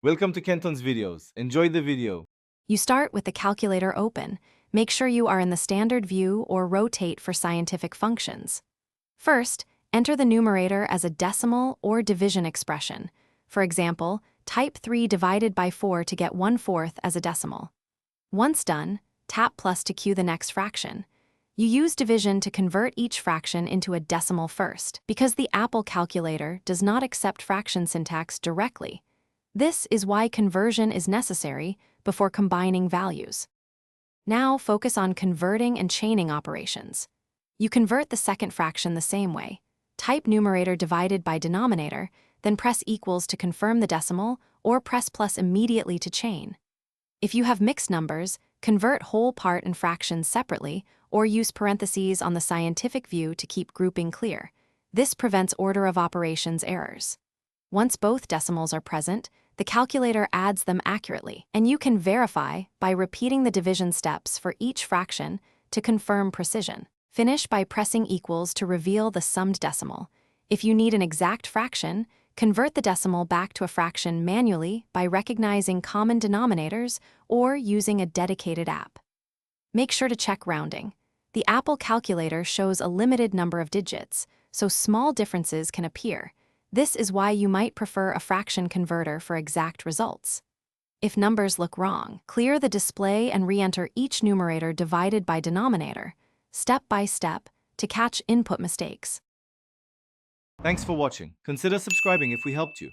Welcome to Kenton's videos. Enjoy the video. You start with the calculator open. Make sure you are in the standard view or rotate for scientific functions. First, enter the numerator as a decimal or division expression. For example, type 3 divided by 4 to get 1/4 as a decimal. Once done, tap plus to cue the next fraction. You use division to convert each fraction into a decimal first, because the Apple calculator does not accept fraction syntax directly. This is why conversion is necessary before combining values. Now focus on converting and chaining operations. You convert the second fraction the same way. Type numerator divided by denominator, then press equals to confirm the decimal, or press plus immediately to chain. If you have mixed numbers, convert whole part and fractions separately, or use parentheses on the scientific view to keep grouping clear. This prevents order of operations errors. Once both decimals are present, the calculator adds them accurately, and you can verify by repeating the division steps for each fraction to confirm precision. Finish by pressing equals to reveal the summed decimal. If you need an exact fraction, convert the decimal back to a fraction manually by recognizing common denominators or using a dedicated app. Make sure to check rounding. The Apple calculator shows a limited number of digits, so small differences can appear. This is why you might prefer a fraction converter for exact results. If numbers look wrong, clear the display and re-enter each numerator divided by denominator, step by step, to catch input mistakes. Thanks for watching. Consider subscribing if we helped you.